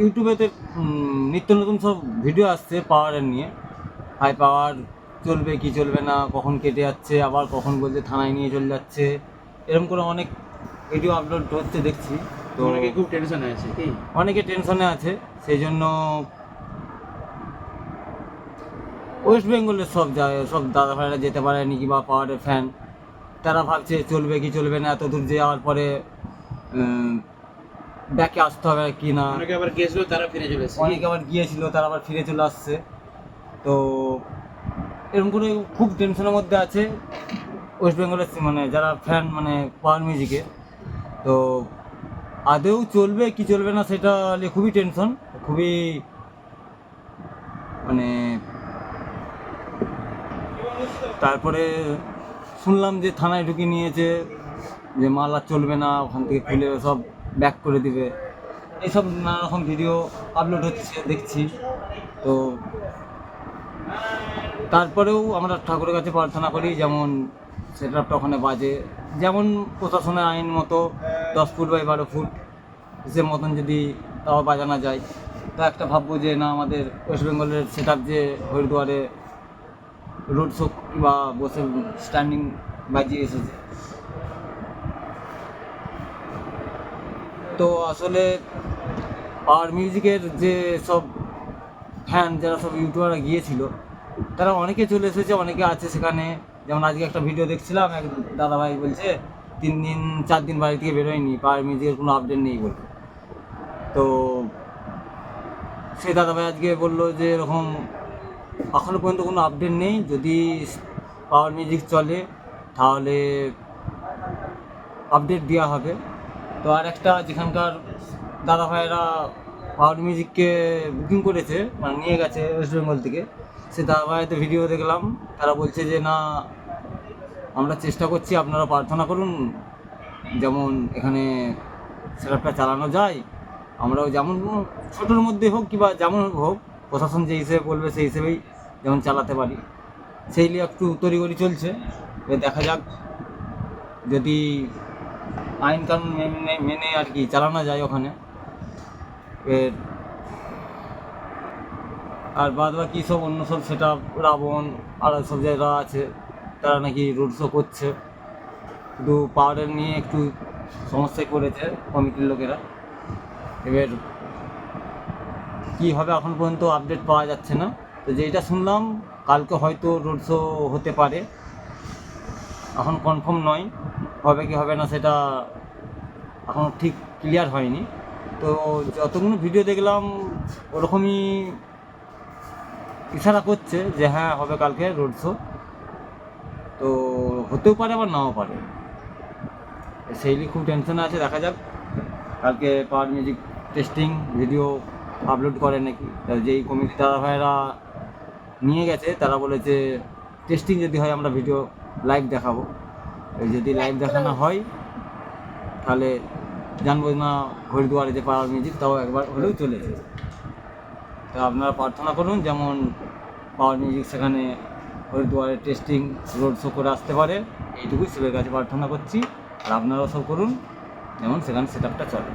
ইউটিউবেতে নিত্য নতুন সব ভিডিও আসছে পাওয়ারের নিয়ে। হাই পাওয়ার চলবে কি চলবে না, কখন কেটে যাচ্ছে, আবার কখন বলছে থানায় নিয়ে চলে যাচ্ছে, এরকম করে অনেক ভিডিও আপলোড হচ্ছে দেখছি। তো অনেকে খুব টেনশনে আছে কি? অনেকে টেনশনে আছে, সেই জন্য ওয়েস্ট বেঙ্গলের সব দাদা ভাইরা যেতে পারেনি কিংবা পাওয়ারের ফ্যান, তারা ভাবছে চলবে কি চলবে না, এত দূর যাওয়ার পরে ব্যাকে আসতে হবে কি না। অনেকে আবার গিয়েছিল তারা ফিরে চলে এসেছে। অনেকে আবার গিয়েছিল, তারা আবার ফিরে চলে আসছে। তো এরকম করে খুব টেনশনের মধ্যে আছে ওয়েস্ট বেঙ্গলের মানে যারা ফ্যান মানে পাওয়ার মিউজিকে। তো আদৌ চলবে কি চলবে না সেটা নিয়ে খুবই টেনশন, খুবই মানে। তারপরে শুনলাম যে থানায় ঢুকিয়ে নিয়েছে, যে মাল আর চলবে না, ওখান থেকে খুলে সব ব্যাক করে দিবে। এইসব নানা রকম ভিডিও আপলোড হচ্ছে দেখছি। তো তারপরেও আমরা ঠাকুরের কাছে প্রার্থনা করি, যেমন সেটআপটা ওখানে বাজে, যেমন প্রশাসনের আইন মতো 10 ফুট বাই 12 ফুট সে মতন যদি তাও বাজানো যায়, তা একটা ভাববো যে না, আমাদের ওয়েস্ট বেঙ্গলের সেটআপ যে হরিদ্বারে রোড শো বা বসে স্ট্যান্ডিং বাজিয়ে এসেছে। তো আসলে পাওয়ার মিউজিকের যে সব ফ্যান যারা সব ইউটিউবাররা গিয়েছিল, তারা অনেকে চলে এসেছে, অনেকে আছে সেখানে। যেমন আজকে একটা ভিডিও দেখছিলাম, এক দাদাভাই বলছে 3 দিন 4 দিন বাড়ি থেকে বেরোয়নি, পাওয়ার মিউজিকের কোনো আপডেট নেই বলে। তো সেই দাদাভাই আজকে বললো যে এরকম এখনও পর্যন্ত কোনো আপডেট নেই, যদি পাওয়ার মিউজিক চলে তাহলে আপডেট দেওয়া হবে। তো আর একটা যেখানকার দাদা ভাইয়েরা পাওয়ার মিউজিককে বুকিং করেছে, মানে নিয়ে গেছে ওয়েস্ট বেঙ্গল থেকে, সে দাদা ভাইদের ভিডিও দেখলাম, তারা বলছে যে না, আমরা চেষ্টা করছি, আপনারা প্রার্থনা করুন যেমন এখানে সেটআপটা চালানো যায়। আমরাও যেমন ছোটোর মধ্যে হোক কিংবা যেমন হোক, প্রশাসন যে হিসেবে বলবে সেই হিসেবেই যেমন চালাতে পারি, সেই নিয়ে একটু তড়িঘড়ি চলছে। এবার দেখা যাক, যদি আইন কানুন মেনে আর কি চালানো যায় ওখানে। এর আর বাদ বাকি সব অন্য সব সেটআপ রাবণ আর সব যারা আছে, তারা নাকি রোড শো করছে, শুধু পাওয়ারের নিয়ে একটু সমস্যায় পড়েছে কমিটির লোকেরা। এবার কী হবে এখন পর্যন্ত আপডেট পাওয়া যাচ্ছে না। তো যেটা শুনলাম, কালকে হয়তো রোড শো হতে পারে, এখন কনফার্ম নয়, হবে কি হবে না সেটা এখনও ঠিক ক্লিয়ার হয়নি। তো যতগুলো ভিডিও দেখলাম ওরকমই ইশারা করছে যে হ্যাঁ হবে কালকে রোড শো। তো হতেও পারে আবার নাও পারে, সেই নিয়ে খুব টেনশনে আছে। দেখা যাক কালকে power music testing video upload করে নাকি। যেই কমিটি দাদা ভাইয়েরা নিয়ে গেছে, তারা বলেছে টেস্টিং যদি হয় আমরা ভিডিও লাইভ দেখাবো। যদি লাইভ দেখানো হয় তাহলে জানবো না হরিদ্বারে যে পাওয়ার মিউজিক, তাও একবার হলেও চলে এসেছে। তা আপনারা প্রার্থনা করুন যেমন পাওয়ার মিউজিক সেখানে হরিদ্বারের টেস্টিং রোড শো করে আসতে পারে, এইটুকুই শিবের কাছে প্রার্থনা করছি। আর আপনারাও সব করুন যেমন সেখানে সেটআপটা চলে।